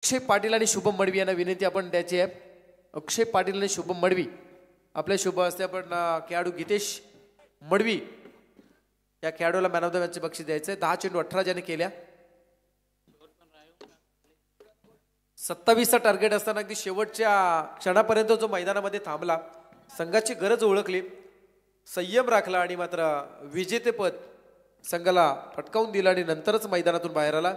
अक्षय पाटील आणि शुभम मडवी यांना विनंती आपण द्यायची आहे. अक्षय पाटील आणि शुभम मडवी आपल्या शुभ हस्ते आपण खेळाडू गीतेश मडवी या खेळाडूला मॅन ऑफ द मॅचचे बक्षीस द्यायचे. 10 चेंडू 18 ज्याने केल्या. 27चा टार्गेट असताना अगदी शेवटच्या क्षणापर्यंत जो मैदानामध्ये थांबला, संघाची गरज ओळखली, संयम राखला आणि मात्र विजेतेपद संघाला पटकावून दिला आणि नंतरच मैदानातून बाहेर आला.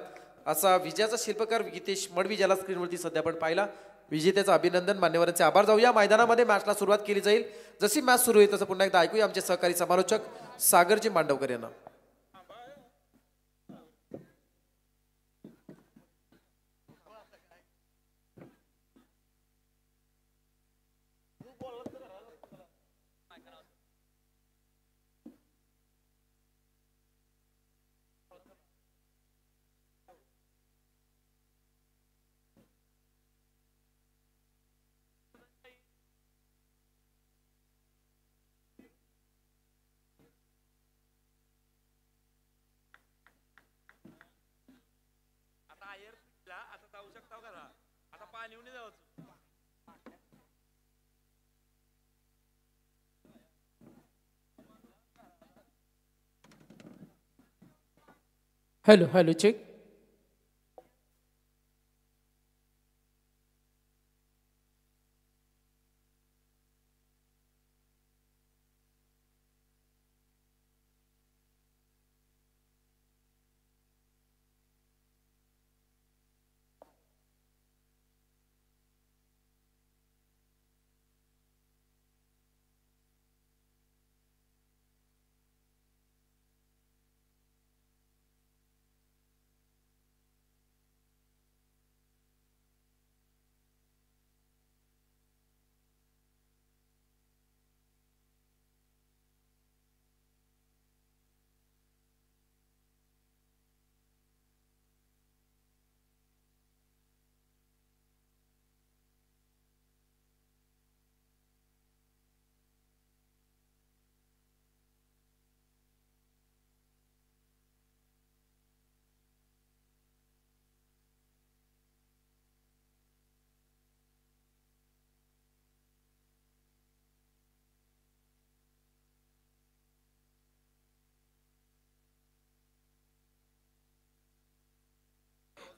असा विजयाचा शिल्पकार गीतेश मडवी ज्याला स्क्रीनवरती सध्या आपण पाहिला. विजेत्याचं अभिनंदन, मान्यवरांचे आभार. जाऊया मैदानामध्ये मॅचला सुरुवात केली जाईल. जशी मॅच सुरू होईल तसं पुन्हा एकदा ऐकूया आमचे सहकारी समालोचक सागरजी मांडवकर यांना. Hello hello check.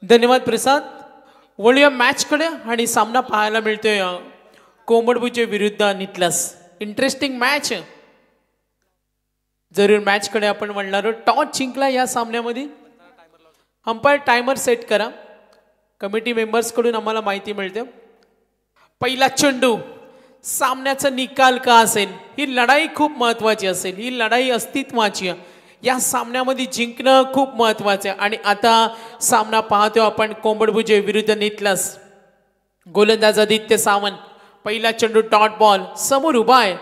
धन्यवाद प्रसाद. वळूया मॅचकडे आणि सामना पाहायला मिळतोय कोंबडबुचे विरुद्ध नितलस. Interesting match. जरूर मॅचकडे आपण म्हणणार. टॉस जिंकला या सामन्यामध्ये. अंपायर टायमर सेट करा. कमिटी मेंबर्स कडून आम्हाला माहिती मिळते. पहिला चेंडू सामन्याचा निकाल का असेल, ही लढाई खूप महत्वाची असेल. ही लढाई अस्तित्वाची आहे. या सामन्यामध्ये जिंकणं खूप महत्वाचं आहे. आणि आता सामना पाहतो आपण कोंबडबुजे विरुद्ध नितलस. गोलंदाज आदित्य सावंत. पहिला चेंडू डॉट बॉल. समोर उभा आहे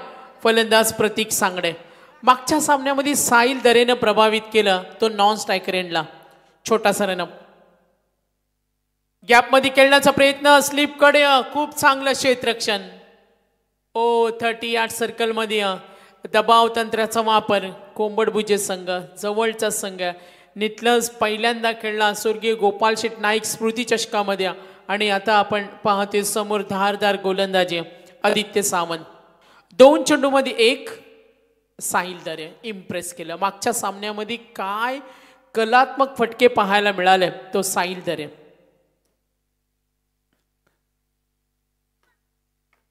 फलंदाज प्रतीक सांगडे. मागच्या सामन्यामध्ये साहिल दरेनं प्रभावित केलं, तो नॉन स्ट्रायकर एंडला. छोटासा रनअप. गॅपमध्ये खेळण्याचा प्रयत्न. स्लिपकडे खूप चांगलं क्षेत्ररक्षण. 30 यार्ड सर्कलमध्ये दबाव तंत्राचा वापर. कोंबडबुजे संघ जवळचा संघ. नितलस पहिल्यांदा खेळला स्वर्गीय गोपाल शेठ नाईक स्मृती चषकामध्ये. आणि आता आपण पाहतोय समोर धारदार गोलंदाजी आदित्य सावंत. 2 चेंडूमध्ये 1. साहिल दरे इम्प्रेस केलं. मागच्या सामन्यामध्ये काय कलात्मक फटके पाहायला मिळाले, तो साहिल दरे.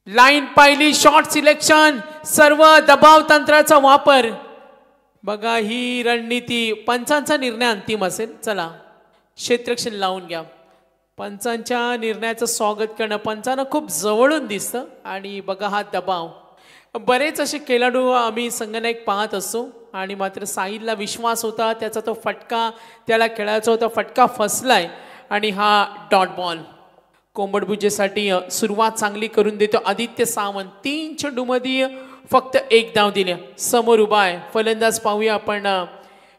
लाईन पाहिली, शॉट सिलेक्शन, सर्व दबाव तंत्राचा वापर. बघा ही रणनीती. पंचांचा निर्णय अंतिम असेल. चला क्षेत्ररक्षण लावून घ्या. पंचांच्या निर्णयाचं स्वागत करणं पंचांना खूप जवळून दिसतं. आणि बघा हा दबाव. बरेच असे खेळाडू आम्ही संघनायक पाहत असतो आणि मात्र साहिलला विश्वास होता, त्याचा तो फटका त्याला खेळायचा होता, फटका फसलाय आणि हा डॉट बॉल. कोंबडबुजेसाठी सुरुवात चांगली करून देतो आदित्य सावंत. 3 चेंडूमध्ये फक्त 1 धाव दिले. समोर उभा आहे फलंदाज. पाहूया आपण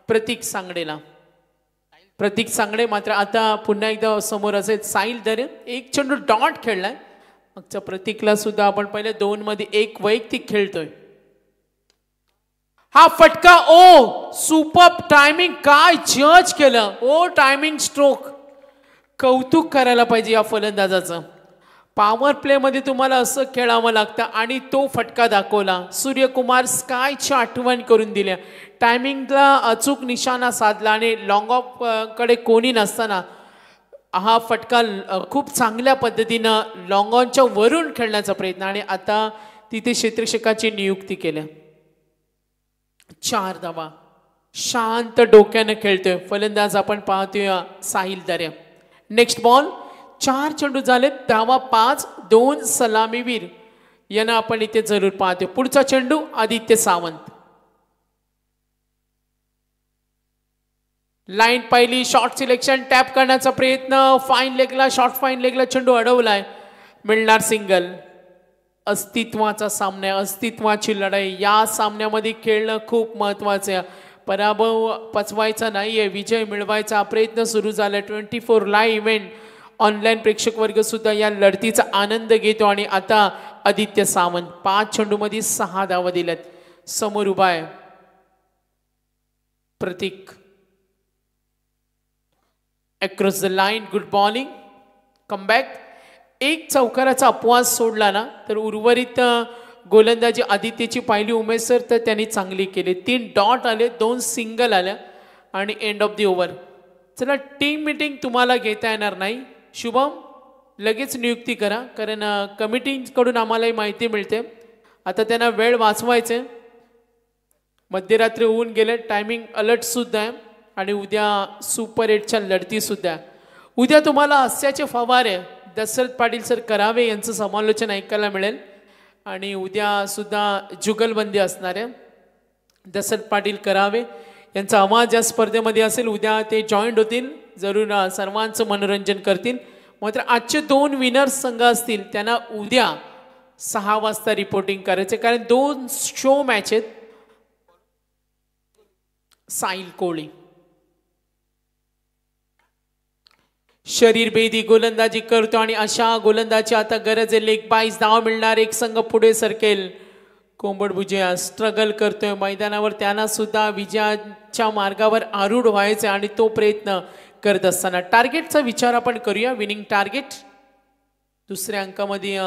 प्रतीक सांगडेला. प्रतीक सांगडे मात्र आता पुन्हा एकदा समोर असेल साहिल दरे. 1 चेंडू डॉट खेळलाय. मागच्या प्रतीकला सुद्धा आपण पहिले 2 मध्ये 1 वैयक्तिक खेळतोय. हा फटका. Super timing. काय जज केलं. Timing stroke. कौतुक करायला पाहिजे या फलंदाजाचं. पॉवर प्ले मध्ये तुम्हाला असं खेळावं लागतं आणि तो फटका दाखवला. सूर्यकुमार स्कायची आठवण करून दिल्या. टायमिंगला अचूक निशाणा साधला आणि लॉंग ऑफ कडे कोणी नसताना हा फटका खूप चांगल्या पद्धतीनं लॉंग ऑनच्या वरून खेळण्याचा प्रयत्न आणि आता तिथे क्षेत्ररक्षकाची नियुक्ती केल्या. 4 धावा. शांत डोक्यानं खेळतोय फलंदाज आपण पाहतोय साहिल दर्या. Next ball. 4 चेंडू झालेत. धावा 5. 2 सलामीवीर यांना आपण इथे जरूर पाहतोय. पुढचा चेंडू आदित्य सावंत. लाईन पाहिली. शॉर्ट सिलेक्शन टॅप करण्याचा प्रयत्न. फाईन लेगला शॉर्ट फाईन लेगला चेंडू अडवलाय. मिळणार सिंगल. अस्तित्वाचा सामना आहे. अस्तित्वाची लढाई. या सामन्यामध्ये खेळणं खूप महत्वाचं आहे. पराभव पचवायचा नाहीये. विजय मिळवायचा प्रयत्न सुरू झाला. 24 लाईव्ह इव्हेंट ऑनलाईन प्रेक्षक वर्ग सुद्धा या लढतीचा आनंद घेतो आणि आता आदित्य सावंत 5 चेंडूमध्ये 6 धावा दिल्यात. समोर उभा आहे Prateek. Across the line. Good bowling. Comeback. एक चौकाराचा अपवाद सोडला ना तर उर्वरित गोलंदाजी आदित्यची पाहिली उमेश सर तर त्यांनी चांगली केली. 3 डॉट आले. 2 सिंगल आल्या आणि एंड ऑफ द ओव्हर. चला टीम मीटिंग तुम्हाला घेता येणार नाही. शुभम लगेच नियुक्ती करा कारण कमिटीकडून आम्हालाही माहिती मिळते आता त्यांना वेळ वाचवायचे. मध्यरात्री होऊन गेले. टायमिंग अलर्ट सुद्धा आहे आणि उद्या सुपर 8च्या लढती सुद्धा. उद्या तुम्हाला हास्याचे फवारे दशरथ पाटील सर करावे यांचं समालोचन ऐकायला मिळेल आणि उद्या सुद्धा जुगलबंदी असणार आहे. दशरथ पाटील करावे यांचा आवाज या स्पर्धेमध्ये असेल. उद्या ते जॉईंट होतील. जरूर सर्वांचं मनोरंजन करतील. मात्र आजचे 2 विनर्स संघ असतील त्यांना उद्या 6 वाजता रिपोर्टिंग करायचे कारण 2 शो मॅच आहेत. साहिल कोळी शरीर भेदी गोलंदाजी करतो आणि अशा गोलंदाजी आता गरज आहे. लेग बाईस धाव मिळणार. एक संघ पुढे सरकेल. कोंबड भुजिया स्ट्रगल करतोय मैदानावर. त्यांना सुद्धा विजयाच्या मार्गावर आरूढ व्हायचे आणि तो प्रयत्न करत असताना टार्गेटचा विचार आपण करूया. विनिंग टार्गेट दुसऱ्या अंकामध्ये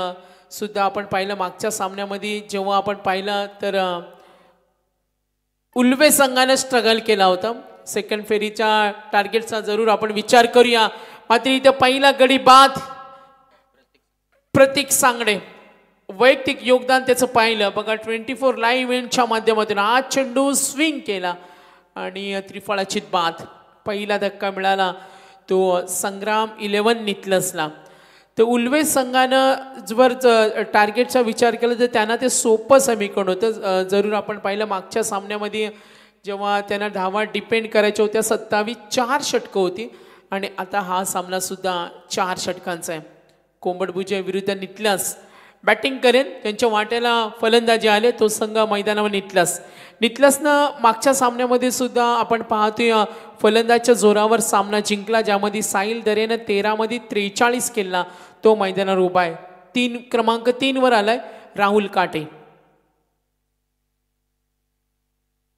सुद्धा आपण पाहिलं. मागच्या सामन्यामध्ये जेव्हा आपण पाहिलं तर उल्वे संघाने स्ट्रगल केला होता. सेकंड फेरीच्या टार्गेटचा जरूर आपण विचार करूया. मात्र इथे पहिला गडी बाद प्रतीक सांगडे. वैयक्तिक योगदान त्याचं पाहिलं बघा. 24 लाईव्ह इव्हेंटच्या माध्यमातून हा चेंडू स्विंग केला आणि त्रिफळाची बाद. पहिला धक्का मिळाला तो संग्राम 11 नितलसला. तर उल्वे संघानं जर टार्गेटचा विचार केला तर त्यांना ते सोपं समीकरण होतं. जरूर आपण पाहिलं मागच्या सामन्यामध्ये जेव्हा त्यांना धावा डिपेंड करायच्या होत्या 27 4 षटकं होती आणि आता हा सामना सुद्धा 4 षटकांचा आहे. कोंबड भुजिया विरुद्ध नितलस बॅटिंग करेन. त्यांच्या वाट्याला फलंदाजी आले. तो संघ मैदानावर नितलसनं मागच्या सामन्यामध्ये सुद्धा आपण पाहतोय फलंदाजच्या जोरावर सामना जिंकला ज्यामध्ये साहिल दरेनं 13 मध्ये 43 केला. तो मैदानावर उभा आहे. क्रमांक 3 वर आलाय राहुल काटे.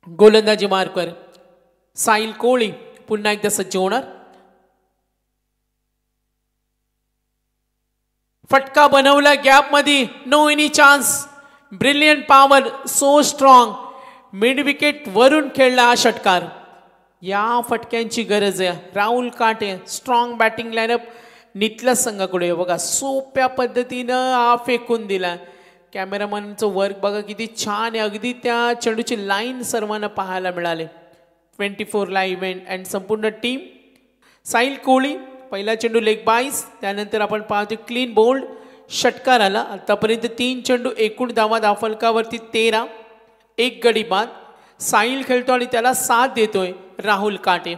गोलंदाजी मार्कवर साहिल कोळी पुन्हा एकदा सज्ज होणार. फटका बनवला गॅप मध्ये. No any chance. Brilliant power. So strong. Mid wicket वरून खेळला हा षटकार. या फटक्यांची गरज आहे. राहुल काटे स्ट्रॉंग बॅटिंग लाईनअप नितलस संघाकडे बघा. सोप्या पद्धतीनं हा फेकून दिला. कॅमेरामॅनचं वर्क बघा किती छान आहे. अगदी त्या चेंडूची लाईन सर्वांना पाहायला मिळाले. 24 लाईव्ह इव्हेंट अँड संपूर्ण टीम. साहिल कोळी पहिला चेंडू लेग बाईस. त्यानंतर आपण पाहतो क्लीन बोल्ड षटकार आला. आतापर्यंत 3 चेंडू एकूण धावा धावफलकावरती 13. 1 गडी बाद. साहिल खेळतो आणि त्याला साथ देतोय राहुल काटे.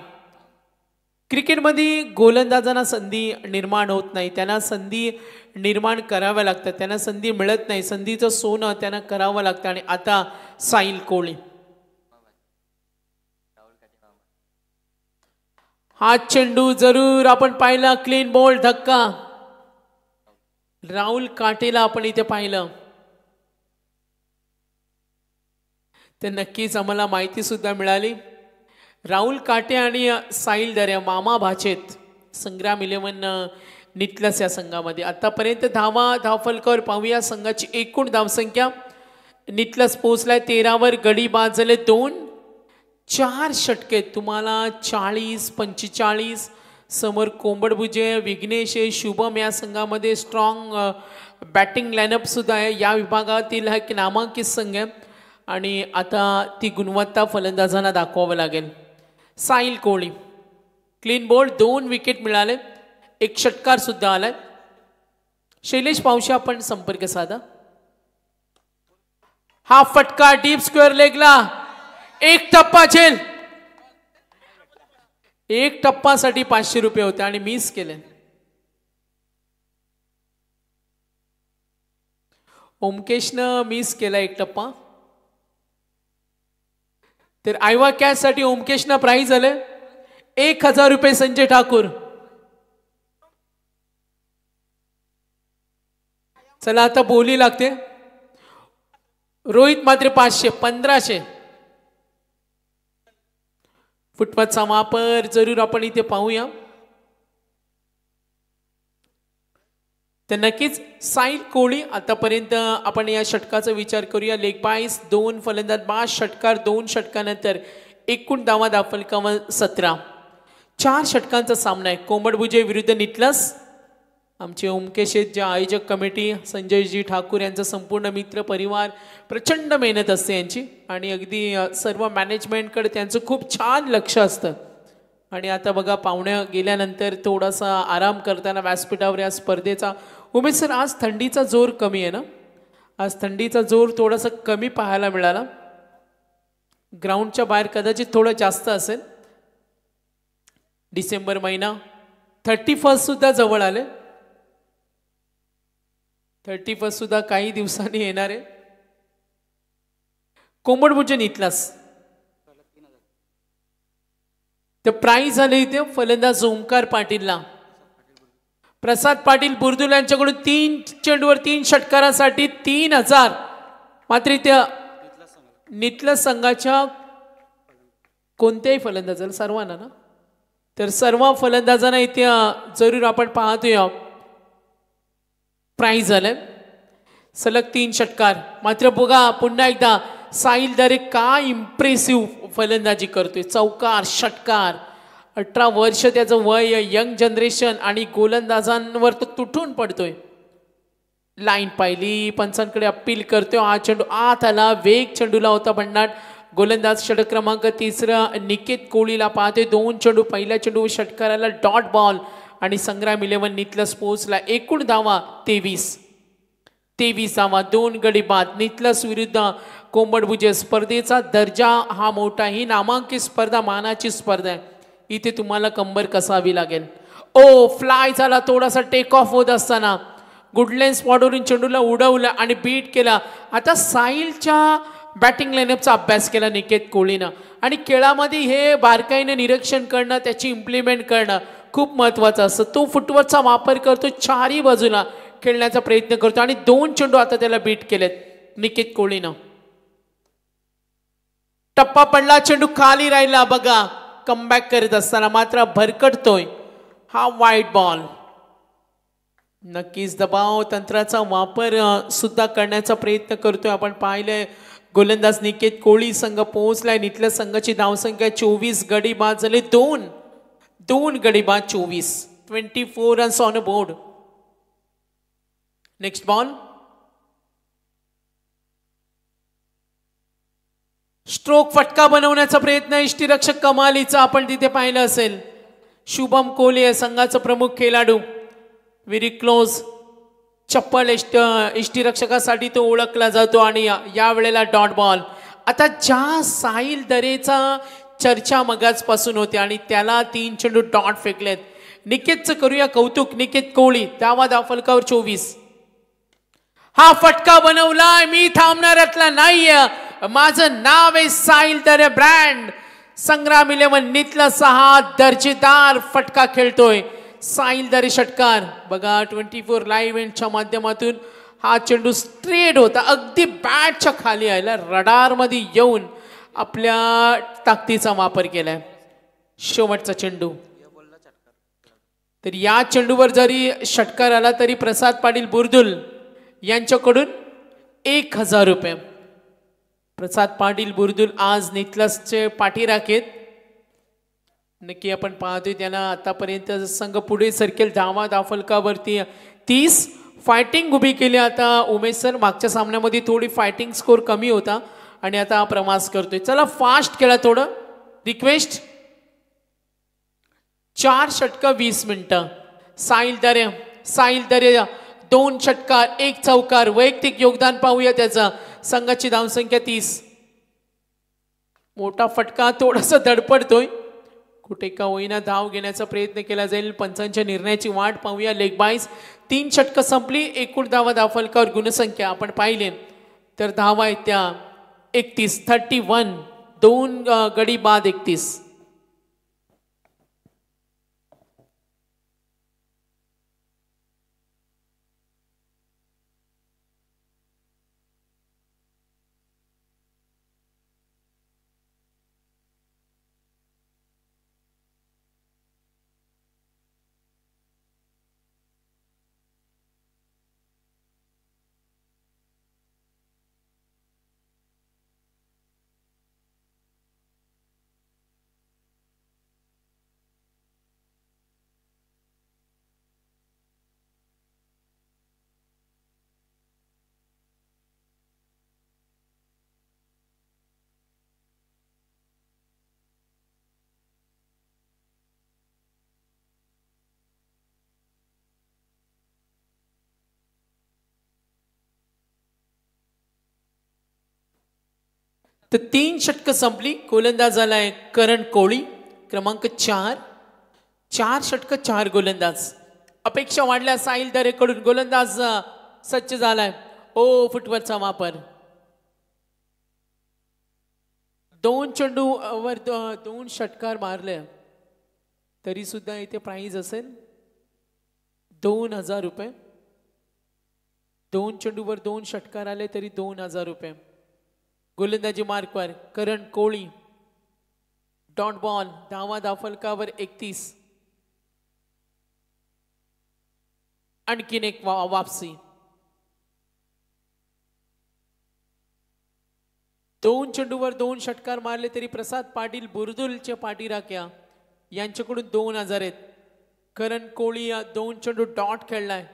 क्रिकेटमध्ये गोलंदाजांना संधी निर्माण होत नाही. त्यांना संधी निर्माण कराव्या लागतात. त्यांना संधी मिळत नाही. संधीचं सोनं त्यांना करावं लागतं आणि आता साहिल कोळी. हा चेंडू जरूर आपण पाहिला. क्लीन बोल्ड धक्का. राहुल काटेला आपण इथे पाहिलं तर नक्कीच आम्हाला माहिती सुद्धा मिळाली. राहुल काटे आणि साहिल दर्या मामा भाचेत. संग्राम 11 निटलस या संघामध्ये. आतापर्यंत धावफलकावर पाहूया संघाची एकूण धावसंख्या. निटलस पोहोचलाय 13 वर, गडी बाद झाले 2. 4 षटके तुम्हाला 40-45. समोर कोंबडभुजे, विघ्नेश, शुभम या संघामध्ये स्ट्रॉंग बॅटिंग लाईनअप सुद्धा आहे. या विभागातील हा एक नामांकित संघ आहे आणि आता ती गुणवत्ता फलंदाजांना दाखवावं लागेल. Sahil Kohli clean bowled, 2 wicket मिळाले, 1 षटकार सुद्धा आलाय. शैलेश पावशी आपण संपर्क साधा. हा फटका डीप स्क्वेअर लेगला, 1 टप्पा झेल. 1 टप्पासाठी 500 रुपये होते आणि मिस केले. ओमकेशनं मिस केला 1 टप्पा. तर आयवा कॅच साठी ओमकेशनं प्राइज आले 1000 रुपये. संजय ठाकूर. चला आता बोली लागते. रोहित मात्र 500, 1500. फुटपाथचा वापर जरूर आपण इथे पाहूया. तर नक्कीच साहिल कोहली आतापर्यंत आपण या षटकाचा विचार करूया. लेग बाईस 2 फलंदाज बाद, षटकार 2 षटकानंतर एकूण धावफलकावर 17. 4 षटकांचा सामना आहे. कोंबडभुजे विरुद्ध निटलस. आमचे ओमकेश जे आयोजक कमिटी, संजयजी ठाकूर यांचा संपूर्ण मित्र परिवार, प्रचंड मेहनत असते यांची आणि अगदी सर्व मॅनेजमेंटकडे त्यांचं खूप छान लक्ष असतं. आणि आता बघा पाहुण्या गेल्यानंतर थोडासा आराम करताना व्यासपीठावर या स्पर्धेचा. उमेश सर, आज थंडीचा जोर कमी आहे ना? आज थंडीचा जोर थोडासा कमी पाहायला मिळाला. ग्राउंडच्या बाहेर कदाचित थोडं जास्त असेल. डिसेंबर महिना 31 सुद्धा जवळ आले. 31 सुद्धा काही दिवसांनी येणार आहे. कोंबडभुजे निटलस. तर प्राइज झाले इथे फलंदाज ओमकार पाटीलला. प्रसाद पाटील बुर्दुल यांच्याकडून 3 चेंडूवर 3 षटकारासाठी 3000. मात्र इथे निटलस संघाच्या कोणत्याही फलंदाजाला, सर्वांना ना, तर सर्व फलंदाजांना इथे जरूर आपण पाहतोय प्राइज झालंय. सलग 3 षटकार. मात्र बघा पुन्हा एकदा साहिल दरे काय इम्प्रेसिव्ह फलंदाजी करतोय. चौकार, षटकार. 18 वर्ष त्याचं वय, यंग जनरेशन आणि गोलंदाजांवर तो तुटून पडतोय. लाईन पाहिली, पंचांकडे अपील करतोय. हा चेंडू आत आला, वेग चेंडूला होता भन्नाट. गोलंदाज षटक क्रमांक 3 निकेत कोहलीला पाहतोय. 2 चेंडू, पहिल्या चेंडू षटकाराला डॉट बॉल आणि संग्राम 11 निटलस पोहोचला. एकूण धावा 23 धावा, 2 गडी बाद. निटलस विरुद्ध कोंबडभुजे. स्पर्धेचा दर्जा हा मोठा. ही नामांकित स्पर्धा, मानाची स्पर्धा आहे. इथे तुम्हाला कंबर कसावी लागेल. ओ फ्लाय झाला, थोडासा टेक ऑफ होत असताना गुडलेन स्पॉटवरून चेंडूला उडवलं आणि बीट केला. आता साहिलच्या बॅटिंग लाईनअपचा अभ्यास केला निकेत कोहलीनं आणि खेळामध्ये हे बारकाईने निरीक्षण करणं, त्याची इम्प्लिमेंट करणं खूप महत्त्वाचं असतं. तो फुटवर्कचा वापर करतो, 4ही बाजूला खेळण्याचा प्रयत्न करतो आणि 2 चेंडू आता त्याला बीट केलेत निकेत कोहलीनं. टप्पा पडला, चेंडू खाली राहिला. बघा कमबॅक करत असताना मात्र भरकटतोय. हा वाईट बॉल. नक्कीच दबाव तंत्राचा वापर सुद्धा करण्याचा प्रयत्न करतोय. आपण पाहिलंय गोलंदाज निकेत कोहली संघ पोहोचलाय. निटलस संघाची धावसंख्या 24, गडी बाद झाले 2 गडी बाद 24 runs on a board. Next ball. Stroke फटका बनवण्याचा प्रयत्न इष्टिरक्षक कमालीचा आपण तिथे पाहिलं असेल. शुभम कोहली संघाचा प्रमुख खेळाडू, व्हेरी क्लोज. चप्पल इष्टिरक्षकासाठी तो ओळखला जातो आणि या वेळेला डॉट बॉल. आता ज्या साहिल दरेचा चर्चा मगाचपासून होते आणि त्याला 3 चेंडू डॉट फेकलेत. निकेतचं करूया कौतुक. निकेत कोहली धावा धावफलकावर 24. हा फटका बनवलाय. मी थांबणाऱ्यातला नाहीये. माझं नाव आहे साहिल दरे ब्रँड. संग्राम 11 निटलस हा दर्जेदार फटका खेळतोय. साहिल दरे षटकार. बघा 24 लाईव्ह इव्हेंटच्या माध्यमातून हा चेंडू स्ट्रेट होता, अगदी बॅटच्या खाली आला. रडार मध्ये येऊन आपल्या ताकदीचा वापर केलाय. शेवटचा चेंडू. तर या चेंडूवर जरी षटकार आला तरी प्रसाद पाटील बुरदुल यांच्याकडून 1000 रुपये. प्रसाद पाटील बुरदुल आज नितलसचे पाठीराख आहेत. नक्की आपण पाहतोय त्यांना आतापर्यंत संघ पुढे सरकेल. धावा फलकावरती 30 फायटिंग उभी केली. आता उमेश सर मागच्या सामन्यामध्ये थोडी फायटिंग स्कोर कमी होता आणि आता हा प्रवास करतोय. चला फास्ट खेळा थोडं रिक्वेस्ट. 4 षटकं 20 मिनिटं. साहिल दरे 2 षटकार 1 चौकार. वैयक्तिक योगदान पाहूया त्याचा. संघाची धावसंख्या 30. मोठा फटका थोडासा धडपडतोय. कुठे का होईना धाव घेण्याचा प्रयत्न केला जाईल. पंचांच्या निर्णयाची वाट पाहूया. लेग बाईस 3 षटकं संपली. एकूण धावा फलकावर गुणसंख्या आपण पाहिले तर धावा आहेत त्या 31 2 गडी बाद 31. तर 3 षटकं संपली. गोलंदाज झालाय करण कोळी क्रमांक 4. 4 षटकं 4 गोलंदाज. अपेक्षा वाढल्या साहिल दरेकडून. गोलंदाज सज्ज झालाय. फुटवरचा वापर. 2 चेंडू वर 2 षटकार मारले तरी सुद्धा इथे प्राइज असेल 2000 रुपये. 2 चेंडूवर 2 षटकार आले तरी 2000 रुपये. गोलंदाजी मार्कवर करण कोळी. Dot ball. धावा फलकावर 31. आणखीन एक वापसी. 2 चेंडूवर 2 षटकार मारले तरी प्रसाद पाटील बुरदुलचे पाठीराख्या यांच्याकडून 2000 आहेत. करण कोळी 2 चेंडू डॉट खेळलाय.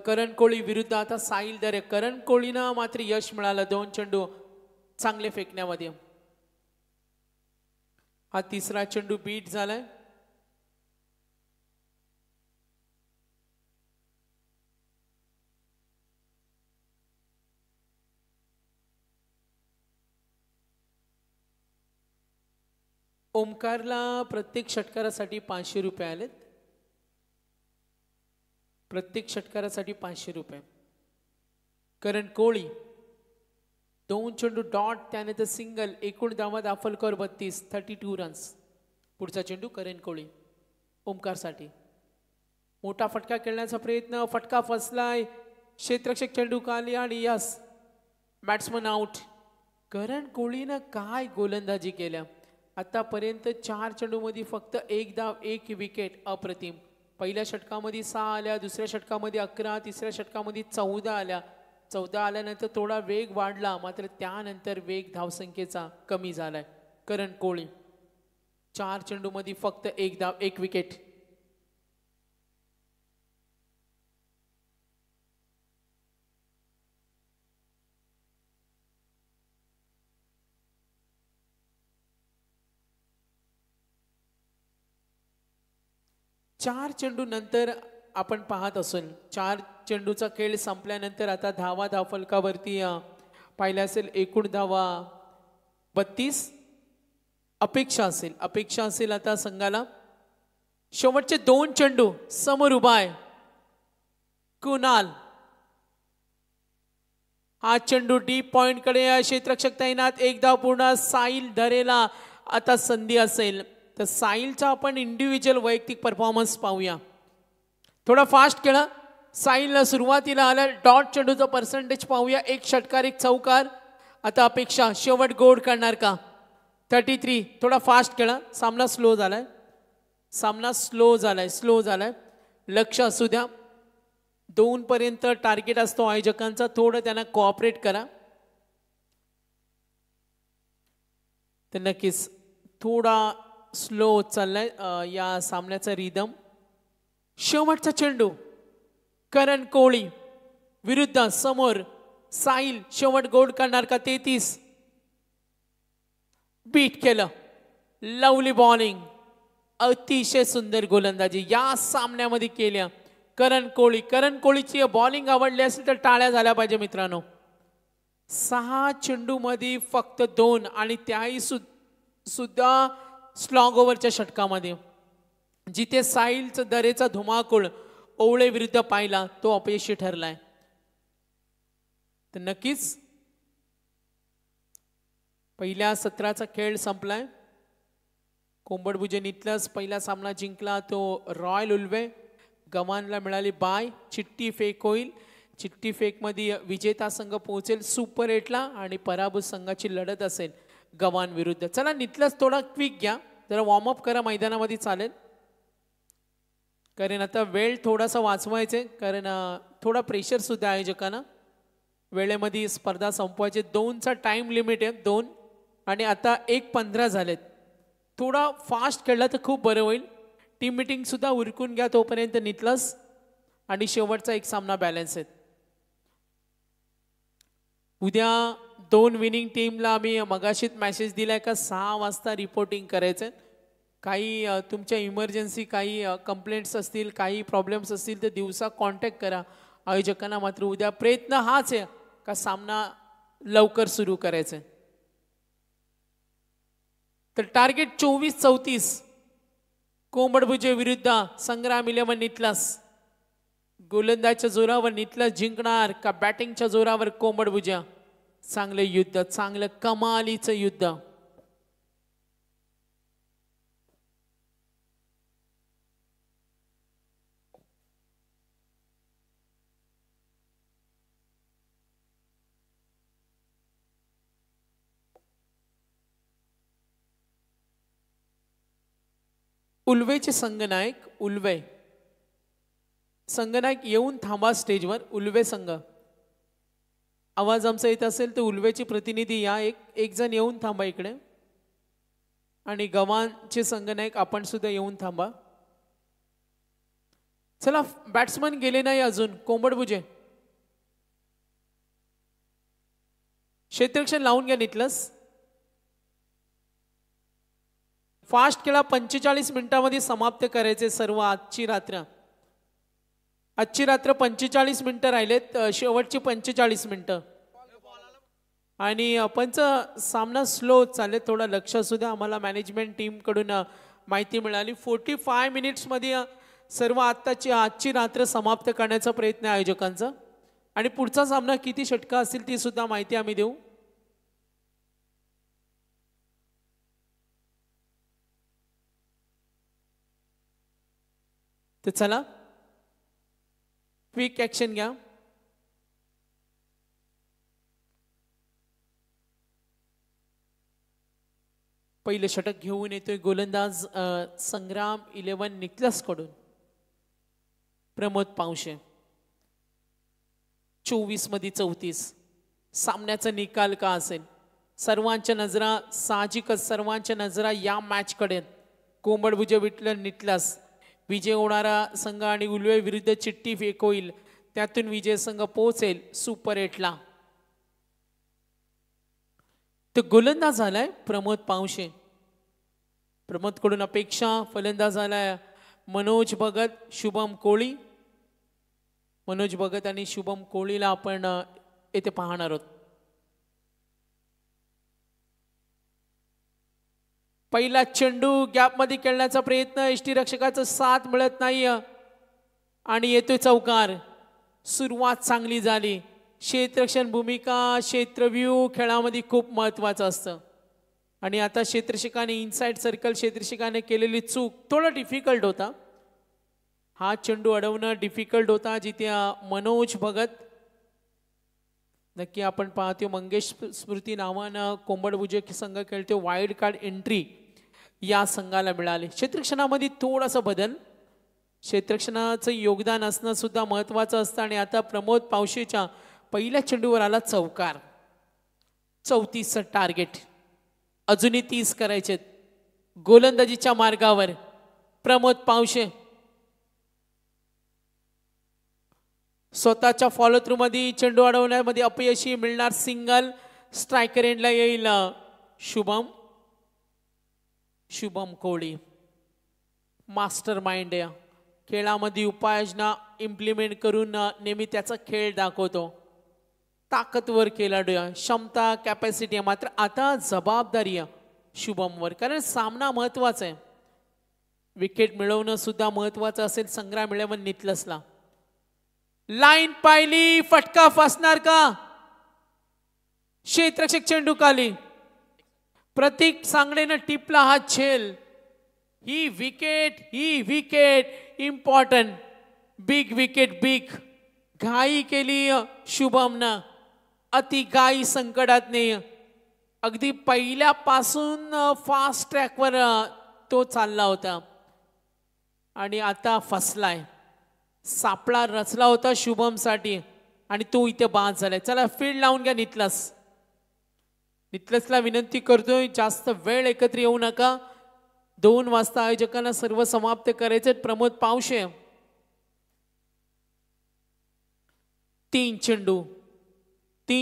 करण कोळी विरुद्ध आता साहिल दरे. करण कोळीना मात्र यश मिळालं 2 चेंडू चांगले फेकण्यामध्ये. हा 3रा चेंडू बीट झालाय. ओमकारला प्रत्येक षटकारासाठी 500 रुपये आलेत. प्रत्येक षटकारासाठी 500 रुपये. करण कोळी 2 चेंडू डॉट त्यानंतर सिंगल. एकूण धावा दाफलकर 32 रन्स. पुढचा चेंडू करण कोळी ओमकारसाठी. मोठा फटका खेळण्याचा प्रयत्न. फटका फसलाय. क्षेत्ररक्षक चेंडू खाली आणि यस बॅट्समन आउट. करण कोळीनं काय गोलंदाजी केल्या. आतापर्यंत 4 चेंडूमध्ये फक्त 1 धाव 1 विकेट. अप्रतिम. पहिल्या षटकामध्ये 6 आल्या. दुसऱ्या षटकामध्ये 11. तिसऱ्या षटकामध्ये 14 आल्या. 14 आल्यानंतर थोडा वेग वाढला मात्र त्यानंतर वेग धावसंख्येचा कमी झालाय. करण कोळी 4 चेंडूमध्ये फक्त 1 धाव 1 विकेट. चार चेंडू नंतर आपण पाहत असून 4 चेंडूचा खेळ संपल्यानंतर आता धावा फलकावरती पाहिलं असेल. एकूण धावा 32. अपेक्षा असेल आता संघाला. शेवटचे 2 चेंडू समोर उभा आहे कुणाल. हा चेंडू डीप पॉइंट कडे. क्षेत्ररक्षक तैनात. 1 धाव पूर्ण. साहिल धरेला आता संधी असेल तर साहिलचा आपण इंडिव्हिज्युअल वैयक्तिक परफॉर्मन्स पाहूया. थोडा फास्ट खेळा. साहिलला सुरुवातीला आला. डॉट चेंडूचा पर्सेंटेज पाहूया. 1 षटकार 1 चौकार. आता अपेक्षा शेवट गोड करणार का. 33. थोडा फास्ट खेळा. सामना स्लो झालाय. सामना स्लो झालाय. लक्ष असू द्या. 2 पर्यंत टार्गेट असतो आयोजकांचा. थोडं त्यांना कोऑपरेट करा. तर नक्कीच थोडा स्लो चाललाय या सामन्याचा रिदम. शेवटचा चेंडू करण कोळी विरुद्ध समोर साहिल. शेवट गोल करणार का? 33. बीट केलं. Lovely bowling. अतिशय सुंदर गोलंदाजी या सामन्यामध्ये केल्या करण कोळीची बॉलिंग आवडली असेल तर टाळ्या झाल्या पाहिजे मित्रांनो. 6 चेंडू मध्ये फक्त 2 आणि त्याही सुद्धा स्लॉग ओव्हरच्या षटकामध्ये. जिथे साहिलचा दरेचा धुमाकूळ ओवळे विरुद्ध पाहिला तो अपयशी ठरलाय. तर नक्कीच पहिल्या सत्राचा खेळ संपलाय. कोंबडभुजे नितलस पहिला सामना जिंकला तो रॉयल उल्वे. गव्हाणला मिळाली बाय. चिठ्ठी फेक होईल. चिठ्ठी फेक मध्ये विजेता संघ पोहोचेल सुपर 8ला आणि पराभूत संघाची लढत असेल गव्हाण विरुद्ध. चला नितलस थोडा क्विक घ्या. जरा वॉर्मअप करा मैदानामध्ये चालेल. कारण आता वेळ थोडासा वाचवायचे. कारण थोडा प्रेशर सुद्धा आयोजकांना. वेळेमध्ये स्पर्धा संपवायचे. 2चा टाइम लिमिट आहे. 2 आणि आता 1:15 झालेत. थोडा फास्ट खेळला तर खूप बरं होईल. टीम मीटिंग सुद्धा उरकून घ्या तोपर्यंत नितलस. आणि शेवटचा एक सामना बॅलन्स आहे. उद्या 2 विनिंग टीमला आम्ही मगाशीच मेसेज दिलाय का 6 वाजता रिपोर्टिंग करायचं. काही तुमच्या इमर्जन्सी काही कंप्लेंट्स असतील काही प्रॉब्लेम्स असतील तर दिवसा कॉन्टॅक्ट करा आयोजकांना. मात्र उद्या प्रयत्न हाच आहे का सामना लवकर सुरू करायचा. तर टार्गेट 24-34 कोंबडभुजे विरुद्ध संग्राम 11 नितलस. गोलंदाजच्या जोरावर नितलस जिंकणार का बॅटिंगच्या जोरावर कोंबडभुजा? चांगलं युद्ध, चांगलं कमालीचं युद्ध. उल्वेचे संघनायक उल्वे. संघनायक येऊन थांबा स्टेजवर. उल्वे संघ आवाज आमचा येत असेल तर उल्वेचे प्रतिनिधी या. एक जण येऊन थांबा इकडे. आणि गव्हाणचे संघनायक आपण सुद्धा येऊन थांबा. चला बॅट्समन गेले नाही अजून. कोंबडभुजे क्षेत्ररक्षण लावून घ्या नितलस. फास्ट खेळा. 45 मिनिटांमध्ये समाप्त करायचे सर्व. आजची रात्र 45 मिनिटं राहिलेत. शेवटची 45 मिनिटं. आणि पंच सामना स्लो चालले. थोडा लक्ष असू द्या. आम्हाला मॅनेजमेंट टीम कडून माहिती मिळाली 45 मिनिट्समध्ये सर्व आजची रात्र समाप्त करण्याचा प्रयत्न आहे आयोजकांचा. आणि पुढचा सामना किती षटका असतील ती सुद्धा माहिती आम्ही देऊ. तर चला क्विक ऍक्शन घ्या. पहिलं षटक घेऊन येतोय गोलंदाज संग्राम 11 नितलस कडून प्रमोद पावशे. 24 मध्ये 34. सामन्याचा निकाल का असेल? सर्वांच्या नजरा साहजिकच सर्वांच्या नजरा या मॅच कडे. कोंबडभुजे विठ्ठल नितलस. विजय होणारा संघ आणि उल्वे विरुद्ध चिठ्ठी फेक होईल. त्यातून विजय संघ पोहोचेल सुपर 8ला. तो गोलंदाज झालाय प्रमोद पावशे. प्रमोद कडून अपेक्षा. फलंदाज झालाय मनोज भगत शुभम कोळी. मनोज भगत आणि शुभम कोळीला आपण येथे पाहणार आहोत. पहिला चेंडू गॅप मध्ये खेळण्याचा प्रयत्न. यष्टीरक्षकाचा साथ मिळत नाही आणि येतोय चौकार. सुरुवात चांगली झाली. क्षेत्ररक्षण भूमिका क्षेत्रव्यूह खेळामध्ये खूप महत्वाचं असतं. आणि आता क्षेत्ररक्षकाने इनसाइड सर्कल क्षेत्ररक्षकाने केलेली चूक थोडा डिफिकल्ट होता. हा चेंडू अडवणं डिफिकल्ट होता. जिथे मनोज भगत नक्की आपण पाहतो मंगेश स्मृती नावानं कोंबडभुजे संघ खेळतो. वाईल्ड कार्ड एंट्री या संघाला मिळाले. क्षेत्ररक्षणामध्ये थोडासा बदल, क्षेत्ररक्षणाचं योगदान असणं सुद्धा महत्त्वाचं असतं. आणि आता प्रमोद पावशेच्या पहिल्या चेंडूवर आला चौकार. 34चं टार्गेट, अजूनही 30 करायचे. गोलंदाजीच्या मार्गावर प्रमोद पावशे. स्वतःच्या फॉलो थ्रू मध्ये चेंडू अडवण्यामध्ये अपयशी, मिळणार सिंगल. स्ट्रायकर एंडला येईल शुभम कोळी. मास्टर माइंड आहे, खेळामध्ये उपाययोजना इम्प्लिमेंट करून नेहमी त्याचा खेळ दाखवतो. ताकदवर खेळाडू आहे, क्षमता कॅपॅसिटी आहे. मात्र आता जबाबदारी आहे शुभमवर, कारण सामना महत्वाचा आहे. विकेट मिळवणं सुद्धा महत्वाचं असेल संग्राम इलेव्हन नितलसला. लाईन पाहिली, फटका फसणार का? क्षेत्ररक्षक चेंडू खाली. प्रतीक सांगडेनं टिपला हा झेल. ही wicket important, big wicket, big. घाई केली शुभमनं, अति घाई संकटात नाही. अगदी पहिल्यापासून फास्ट ट्रॅकवर तो चालला होता आणि आता फसलाय. सापळा रचला होता शुभमसाठी आणि तो इथे बाद झालाय. चला फील्ड लावून घ्या नितलसला विनंती करतोय, जास्त वेळ एकत्र येऊ नका. 2 वाजता आयोजकांना सर्व समाप्त करायचे. प्रमोद पावशे 3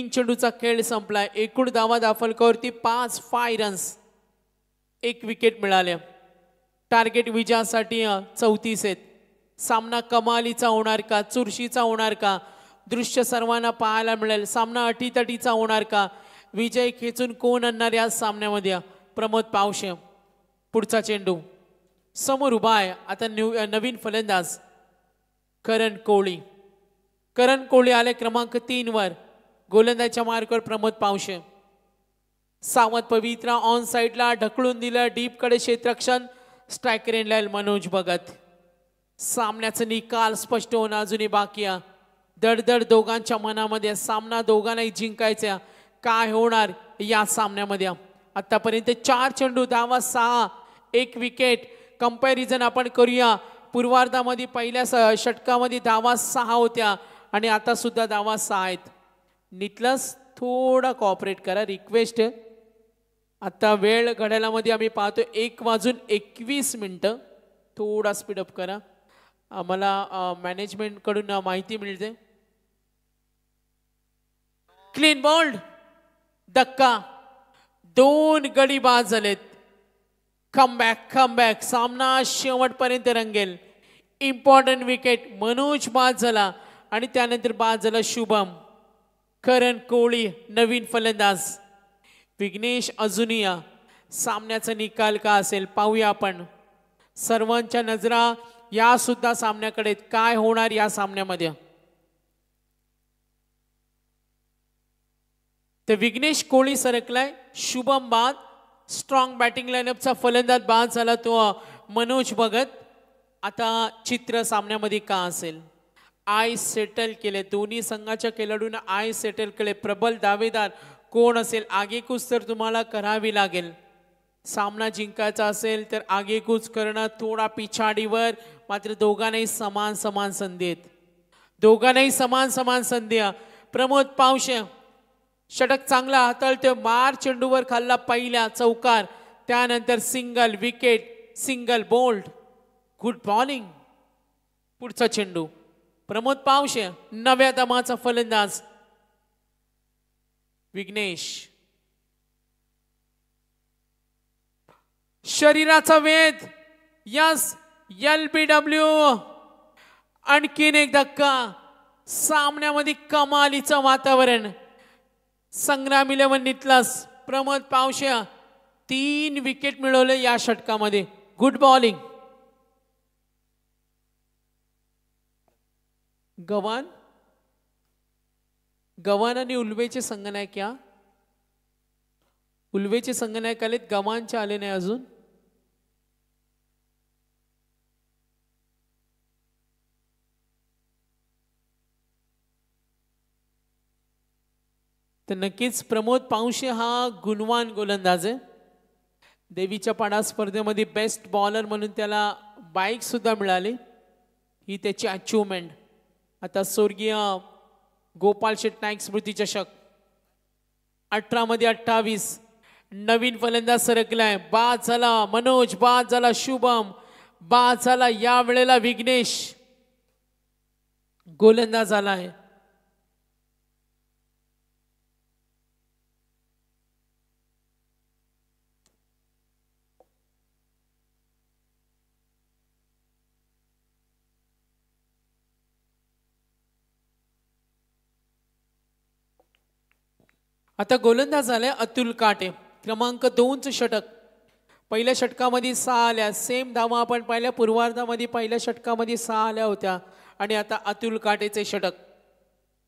चेंडूचा खेळ संपलाय. एकूण धावा दाफलकावरती 5 रन्स, 1 विकेट मिळाल्या. टार्गेट विजयासाठी 34 आहेत. सामना कमालीचा होणार का, चुरशीचा होणार का? दृश्य सर्वांना पाहायला मिळेल. सामना अटीतटीचा होणार का? विजय खेचून कोण आणणार या सामन्यामध्ये? प्रमोद पावशे. पुढचा चेंडू समोर उभा आहे आता नवीन फलंदाज करण कोळी आले क्रमांक 3 वर. गोलंदाजच्या मार्गावर प्रमोद पावशे. सावध पवित्रा ऑन साइडला ढकलून दिलं डीप कडे क्षेत्ररक्षण. स्ट्रायकर एंडला मनोज भगत. सामन्याचा निकाल स्पष्ट होणं अजूनही बाकी आहे. दडदड दोघांच्या मनामध्ये. सामना दोघांनाही जिंकायचा. काय होणार या सामन्यामध्ये? आतापर्यंत 4 चेंडू, धावा 6, 1 विकेट. कंपॅरिझन आपण करूया. पूर्वार्धामध्ये पहिल्या षटकामध्ये धावा 6 होत्या आणि आता सुद्धा धावा 6 आहेत. नितलस थोडा कॉपरेट करा, रिक्वेस्ट. आता वेळ घड्याळामध्ये आम्ही पाहतो 1:21. थोडा स्पीडअप करा. आम्हाला मॅनेजमेंट कडून माहिती मिळते. क्लीन बॉल्ड, धक्का. 2 गडी बाद झालेत. कमबॅक. सामना शेवटपर्यंत रंगेल. Important wicket. मनोज बाद झाला आणि त्यानंतर बाद झाला शुभम. करण कोळी नवीन फलंदाज. विघ्नेश अजुनिया. सामन्याचा निकाल का असेल पाहूया आपण. सर्वांच्या नजरा या सुद्धा सामन्याकडे. काय होणार या सामन्यामध्ये? तर विघ्नेश कोळी सरकलाय, शुभम बाद. स्ट्रॉंग बॅटिंग लाईनअपचा फलंदाज बाद झाला तो मनोज भगत. आता चित्र सामन्यामध्ये का असेल? आय सेटल केले. दोन्ही संघाच्या खेळाडूंना आय सेटल केले. प्रबल दावेदार कोण असेल? आगेकूच तर तुम्हाला करावी लागेल. सामना जिंकायचा असेल तर आगेकूच करणं. थोडा पिछाडीवर, मात्र दोघांनाही समान संधी आहेत. दोघांनाही समान संधी. प्रमोद पावशे षटक चांगला हाताळतो. मार चेंडूवर खाल्ला पहिल्या चौकार. त्यानंतर single wicket, single bold. Good bowling. पुढचा चेंडू प्रमोद पावशे नव्या दमाचा फलंदाज विघ्नेश. शरीराचा वेध. Yes, LBW. आणखीन एक धक्का. सामन्यामध्ये कमालीचं वातावरण. संग्राम इलेव्हन नितलस. प्रमोद पावशे 3 विकेट मिळवले या षटकामध्ये. Good bowling. गव्हाण आणि उल्वेचे संघनायक या. उल्वेचे संघनायक आलेत, गव्हाणचे आले नाही अजून. तर नक्कीच प्रमोद पावशे हा गुणवान गोलंदाज आहे. देवीच्या पाडा स्पर्धेमध्ये बेस्ट बॉलर म्हणून त्याला बाईक सुद्धा मिळाली, ही त्याची अचिव्हमेंट. आता स्वर्गीय गोपाल शेट नाईक स्मृती चषक 18 मध्ये 28 नवीन फलंदाज सरकलाय. बाद झाला मनोज, बाद झाला शुभम, बाद झाला या वेळेला विघ्नेश. गोलंदाज आलाय. आता गोलंदाज झालाय अतुल काटे, क्रमांक 2चं षटक. पहिल्या षटकामध्ये 6 आल्या, सेम धावा आपण पाहिल्या पूर्वार्धामध्ये. पहिल्या षटकामध्ये 6 आल्या होत्या आणि आता अतुल काटेचे षटक.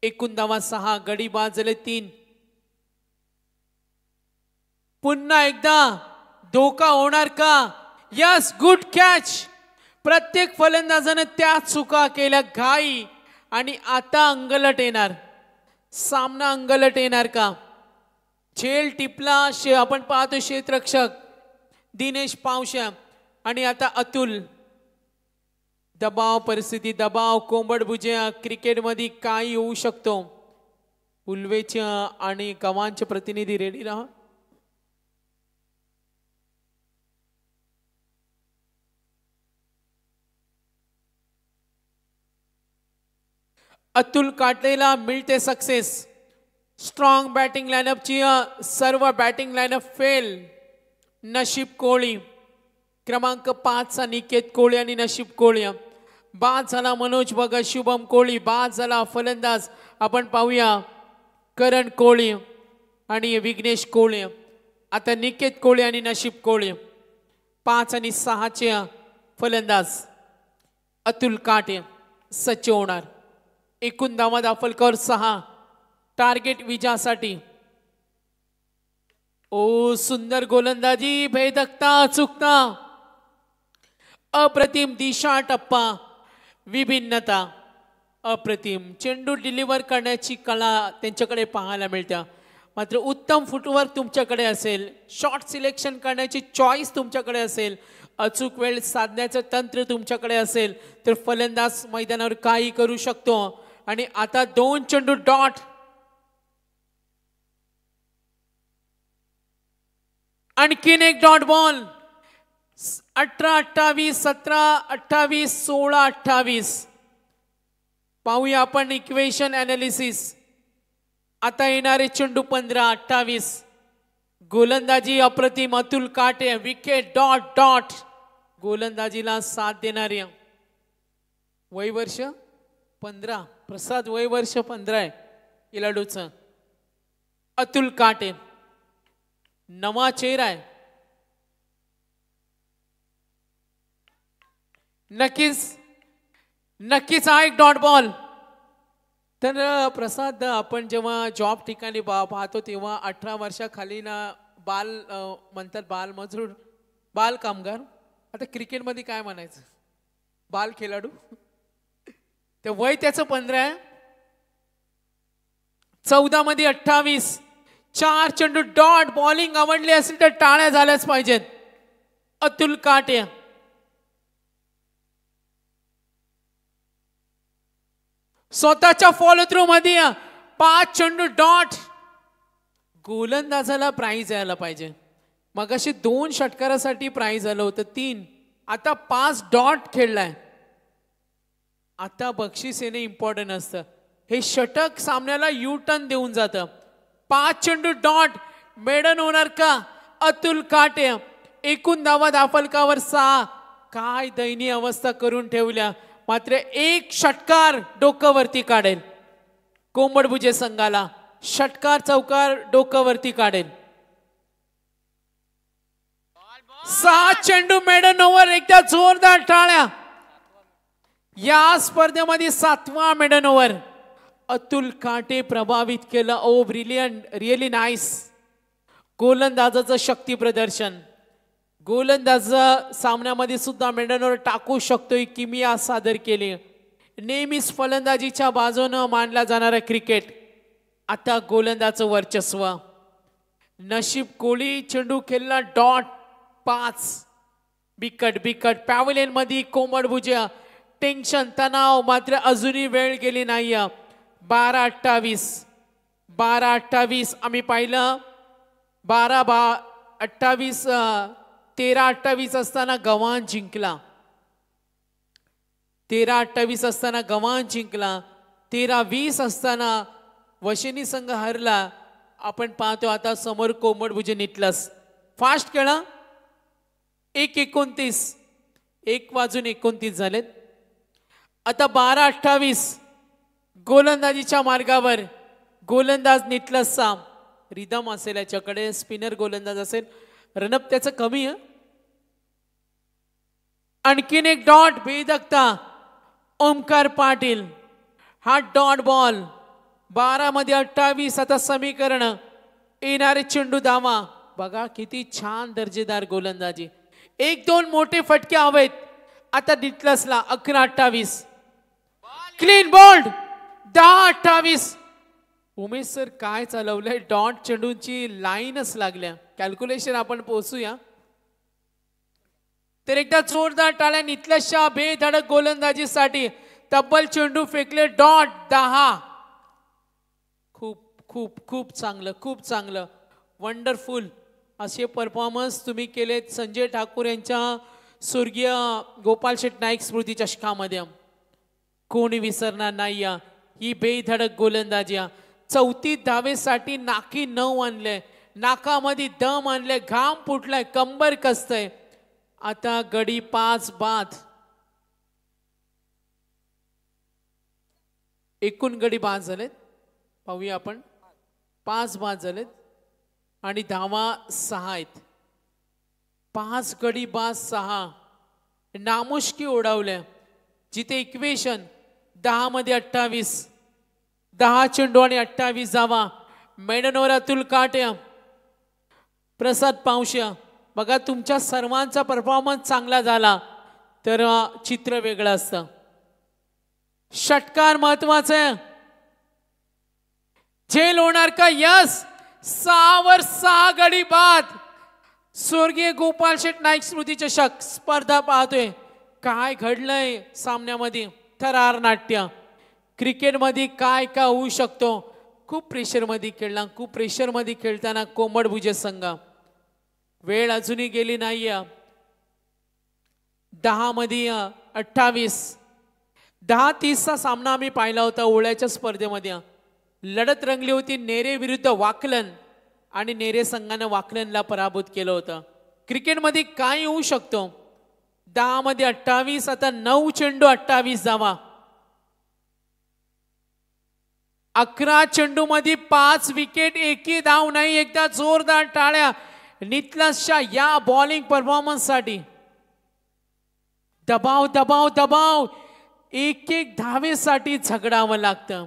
एकूण धावा 6, गडी बाद झाले 3. पुन्हा एकदा धोका होणार का? Yes, good catch. प्रत्येक फलंदाजाने त्या चुका केल्या, घाई, आणि आता अंगलट येणार. सामना अंगलट येणार का? झेल टिपला आपण पाहतो क्षेत्ररक्षक दिनेश पावशा. आणि आता अतुल. दबाव परिस्थिती, दबाव, कोंबड भुजिया. क्रिकेटमध्ये काही होऊ शकतो. उल्वेच्या आणि गव्हांचे प्रतिनिधी रेडी राहा. अतुल काटेला मिळते सक्सेस. स्ट्रॉंग बॅटिंग लाईनअपची सर्व बॅटिंग लाईनअप फेल. नशीब कोळी, क्रमांक 5चा निकेत कोळी आणि नशीब कोळी. बाद झाला मनोज भगत, शुभम कोळी. बाद झाला फलंदाज आपण पाहूया करण कोळी आणि विघ्नेश कोळी. आता निकेत कोळी आणि नशीब कोळी. 5 आणि 6चे फलंदाज अतुल काटे सज्ज होणार. एकूण धावा दाखल 6. टार्गेट विजयासाठी. ओ सुंदर गोलंदाजी, भेदकता, चुकता, अप्रतिम दिशा, टप्पा, विभिन्नता, अप्रतिम. चेंडू डिलिव्हर करण्याची कला त्यांच्याकडे पाहायला मिळते. मात्र उत्तम फुटवर्क तुमच्याकडे असेल, शॉट सिलेक्शन करण्याची चॉईस तुमच्याकडे असेल, अचूक वेळ साधण्याचं तंत्र तुमच्याकडे असेल तर फलंदाज मैदानावर काही करू शकतो. आणि आता 2 चेंडू डॉट. आणखीन एक डॉट बॉल. 18-28, 17-28, 16-28. पाहूया आपण इक्वेशन अनालिसिस. आता येणारे चेंडू 15-28. गोलंदाजी अप्रतिम अतुल काटे. Wicket, dot dot. गोलंदाजीला साथ देणारे. वय वर्ष 15. प्रसाद वय वर्ष 15 आहे इलाडूचं. अतुल काटे नवा चेहरा आहे. नक्कीच हा एक डॉट बॉल. तर प्रसाद, आपण जेव्हा जॉब ठिकाणी पाहतो तेव्हा 18 वर्षाखाली ना बाल म्हणतात, बाल मजूर, बाल कामगार. आता क्रिकेटमध्ये काय म्हणायचं, बाल खेळाडू. ते वय त्याचं 15 आहे. 14 मध्ये 28. 4 चेंडू डॉट. बॉलिंग आवडली असेल तर टाळ्या झाल्याच पाहिजेत. अतुल काटे. स्वतःच्या फॉलो थ्रू मध्ये 5 चेंडू डॉट. गोलंदाजाला प्राइज यायला पाहिजे. मगाशी 2 षटकारासाठी प्राइज आलं होतं 3. आता 5 डॉट खेळलाय. आता बक्षीस येणे इम्पॉर्टंट असतं. हे षटक सामन्याला यू टर्न देऊन जातं. 5 चेंडू डॉट. मेडन होणार का? अतुल काटे. एकूण धावा दाफलकावर 6. काय दयनीय अवस्था करून ठेवल्या. मात्र 1 षटकार डोकं वरती काढेल कोंबडभुजे संघाला. षटकार चौकार डोकं वरती काढेल. 6 चेंडू मेडन ओव्हर. एकदा जोरदार टाळ्या. या स्पर्धेमध्ये 7वा मेडन ओव्हर. अतुल काटे प्रभावित केलं. ओ ब्रिलियंट, रिअली नाईस. गोलंदाजाचं शक्ती प्रदर्शन. गोलंदाज सामन्यामध्ये सुद्धा मेडन ओव्हर टाकू शकतोय किमिया सादर केली. नेहमीच फलंदाजीच्या बाजूनं मानला जाणारा क्रिकेट. आता गोलंदाजाचं वर्चस्व. नशीब कोळी चेंडू खेळला डॉट. 5. बिकट बिकट पॅव्हलियन मध्ये कोमट भुजा, टेन्शन तणाव, मात्र अजूनही वेळ गेली नाही. 12-28 12-28 आम्ही पाहिलं. 12-28 13-28 असताना गव्हाण जिंकला. 13-28 असताना गव्हाण जिंकला. 13-20 असताना वशिनी संघ हरला. आपण पाहतो आता समोर कोमट भुजे निटलस. फास्ट खेळा. 1-29 1:29 झालेत. आता 12-28 गोलंदाजीच्या मार्गावर. गोलंदाज निटलसचा रिदम असेल याच्याकडे, स्पिनर गोलंदाज असेल. रनअप त्याचं कमी आहे. आणखीन एक डॉट बेदगता ओमकार पाटील. हा डॉट बॉल. 12-28 आता समीकरण. येणारे चेंडू धावा. बघा किती छान दर्जेदार गोलंदाजी. 1-2 मोठे फटके हवेत. आता निटलसला. 11-28 क्लीन बोल्ड. 10-28 उमेश सर काय चालवलंय. डॉट चेंडूची लाईनच लागल्या. कॅल्क्युलेशन आपण पोहोचूया. तर एकदा जोरदार टाळ्या निटलसच्या बेधडक गोलंदाजीसाठी. तब्बल चेंडू फेकले. डॉट 10. खूप खूप खूप चांगलं, खूप चांगलं. वंडरफुल असे परफॉर्मन्स तुम्ही केलेत संजय ठाकूर यांच्या स्वर्गीय गोपाल शेट नाईक स्मृती चषकामध्ये. कोणी विसरणार नाही. ही बेधडक गोलंदाजी. 34 धावेसाठी नाकी 9 आणले. नाकामध्ये दम आणले. घाम फुटलाय. कंबर कसतय. आता गडी 5 बाद. एकूण गडी 5 झालेत. पाहूया आपण. 5 बाद झालेत आणि धावा 6 आहेत. 5 गडी बाद 6 नामुष्की ओढावल्या. जिथे इक्वेशन 10 मध्ये 28. 10 चेंडू आणि 28 धावा. मेडनवर अतुल काटे, प्रसाद पावशे. बघा तुमच्या सर्वांचा परफॉर्मन्स चांगला झाला तर चित्र वेगळं असतं. षटकार महत्वाचं. झेल होणार का. यस. 6 वर 6 गडी बाद. स्वर्गीय गोपाल शेट नाईक स्मृती चषक स्पर्धा पाहतोय. काय घडलंय सामन्यामध्ये. थरार नाट्य. क्रिकेटमध्ये काय काय होऊ शकतो. खूप प्रेशरमध्ये खेळला. खूप प्रेशरमध्ये खेळताना कोमट भुजे संघ. वेळ अजूनही गेली नाही. 10 मध्ये 28. 10-30चा सामना आम्ही पाहिला होता ओळ्याच्या स्पर्धेमध्ये. लढत रंगली होती नेरे विरुद्ध वाकलन आणि नेरे संघाने वाकलनला पराभूत केलं होतं. क्रिकेटमध्ये काय होऊ शकतो. 10 मध्ये 28. आता 9 चेंडू 28 धावा. 11 चेंडू मध्ये 5 विकेट. एकही धाव नाही. एकदा जोरदार टाळ्या निटलसच्या या बॉलिंग परफॉर्मन्स साठी. दबाव दबाव दबाव. एक एक धावेसाठी झगडावं लागतं.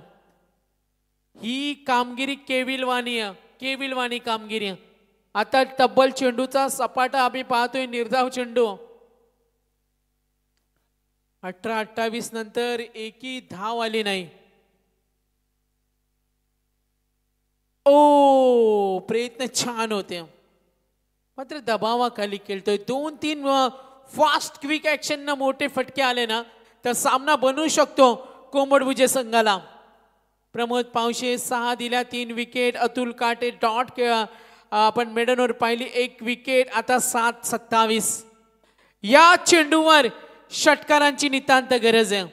ही कामगिरी केविलवाणी कामगिरी. आता तब्बल चेंडूचा सपाटा आम्ही पाहतोय. निर्धाव चेंडू. 18-28 नंतर एकही धाव आली नाही. ओ प्रयत्न छान होते मात्र दबावाखाली खेळतोय. 2-3 फास्ट क्विक ऍक्शन ना मोठे फटके आले ना तर सामना बनवू शकतो कोमट भुजे संघाला. प्रमोद पावशे 6 दिल्या. 3 विकेट. अतुल काटे डॉट आपण मेडनवर पाहिली 1 विकेट. आता 7-27. या चेंडूवर षटकारांची नितांत गरज आहे.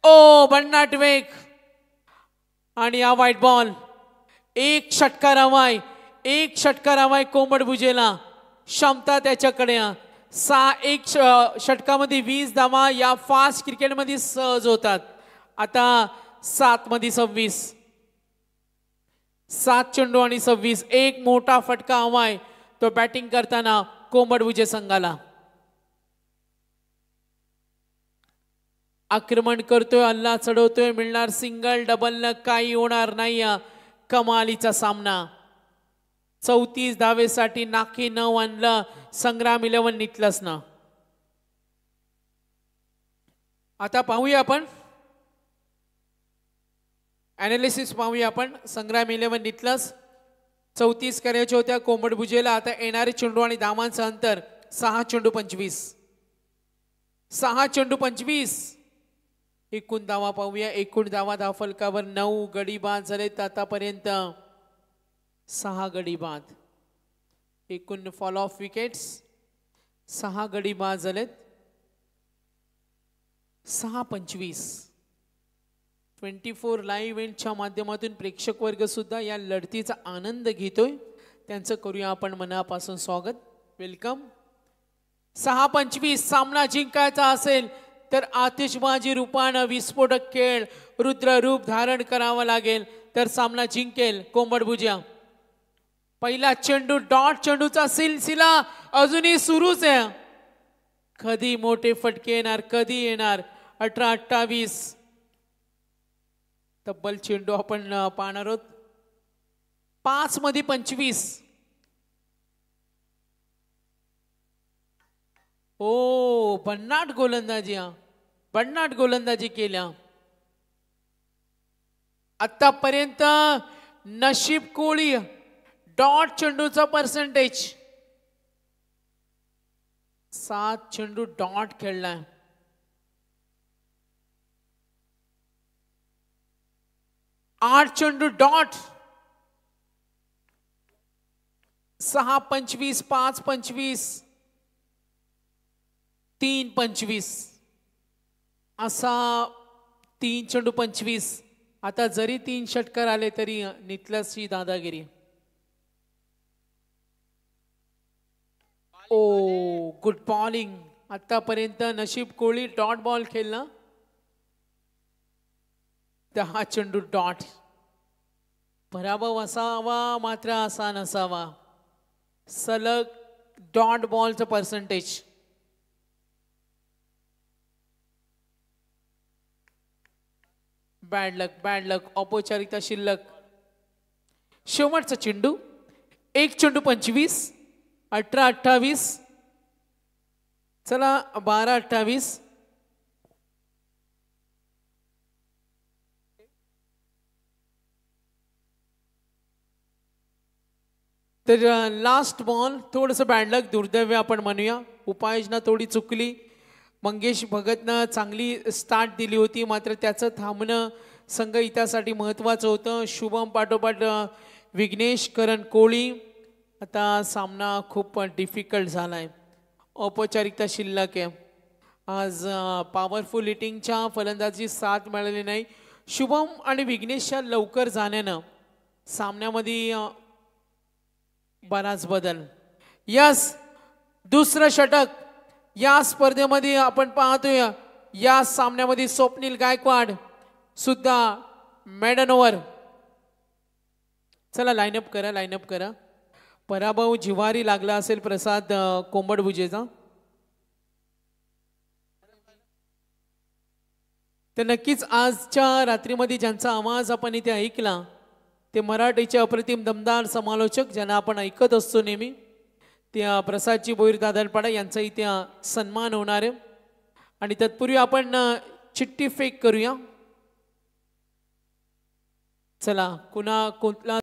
ओ भन्नाट वेग आणि हा व्हाईट बॉल. एक षटकार हवाय. एक षटकार हवाय कोमट भुजेला. क्षमता त्याच्याकडे. 1 षटकामध्ये 20 धावा या फास्ट क्रिकेटमध्ये सहज होतात. आता 7 मध्ये 26. 7 चेंडू आणि 26. एक मोठा फटका हवाय तो बॅटिंग करताना कोमट भुजे संघाला. आक्रमण करतोय. हल्ला चढवतोय. मिळणार सिंगल डबल न काही होणार नाही. कमालीचा सामना. 34 धावेसाठी नाकी 9 आणलं संग्राम 11 निटलस ना. आता पाहूया आपण ॲनालिसिस पाहूया आपण. संग्राम 11 निटलस 34 करायच्या होत्या कोंबड भुजेला. आता येणारे चेंडू आणि धावांचं अंतर 6 चेंडू 25. 6 चेंडू 25. एकूण धावा पाहूया. एकूण धावा धावफलकावर 9 गडी बाद झालेत आतापर्यंत. 6 गडी बाद. एकूण फॉल ऑफ विकेट्स 6 गडी बाद झालेत. 6-25. 24 लाईव्ह इव्हेंटच्या माध्यमातून प्रेक्षक वर्ग सुद्धा या लढतीचा आनंद घेतोय. त्यांचं करूया आपण मनापासून स्वागत. वेलकम. 6-25. सामना जिंकायचा असेल तर आतिषबाजी रूपानं विस्फोटक खेळ रुद्र रूप धारण करावं लागेल तर सामना जिंकेल कोंबड भुजा. पहिला चेंडू डॉट चेंडूचा सिलसिला अजूनही सुरूच आहे. कधी मोठे फटके येणार कधी येणार. 18-28. तब्बल चेंडू आपण पाहणार आहोत. 5 मध्ये 25. ओ भन्नाट गोलंदाजी. भन्नाट गोलंदाजी केल्या आतापर्यंत. नशीब कोळी डॉट चेंडूचा पर्सेंटेज 7 चेंडू डॉट खेळलाय. 8 चेंडू डॉट. 6-25. 5-25. 3-25. असा 3 चेंडू 25. आता जरी 3 षटकार आले तरी नितलसची दादागिरी. ओ गुड बॉलिंग. आतापर्यंत नशीब कोळी डॉट बॉल खेळला. 10 चेंडू डॉट. पराभव असावा मात्र असा नसावा. सलग डॉट बॉलचं पर्सेंटेज. बॅड लक. औपचारिकता शिल्लक. शेवटचा चेंडू 1 चेंडू 25. 18-28. चला 12-28. तर लास्ट बॉल थोडंसं बॅडलक दुर्दैवी आपण म्हणूया. उपाययोजना थोडी चुकली. मंगेश भगतनं चांगली स्टार्ट दिली होती मात्र त्याचं थांबणं संघ हितासाठी महत्त्वाचं होतं. शुभम पाठोपाठ विघ्नेश करण कोळी. आता सामना खूप डिफिकल्ट झाला आहे. औपचारिकता शिल्लक आहे. आज पॉवरफुल हिटिंगच्या फलंदाजी साथ मिळाली नाही. शुभम आणि विघ्नेशच्या लवकर जाण्यानं सामन्यामध्ये बराच बदल. यस दुसरं षटक या स्पर्धेमध्ये आपण पाहतोय. या सामन्यामध्ये स्वप्नील गायकवाड सुद्धा मेडन ओव्हर. चला लाईनअप करा. पराभव जिव्हारी लागला असेल प्रसाद कोंबड भुजेचा तर नक्कीच आजच्या रात्रीमध्ये ज्यांचा आवाज आपण इथे ऐकला ते मराठीचे अप्रतिम दमदार समालोचक ज्यांना आपण ऐकत असतो नेहमी त्या प्रसादजी भोईर दादरपाडा यांचा इथे सन्मान होणार आहे. आणि तत्पूर्वी आपण चिठ्ठी फेक करूया. चला कुणा कोणता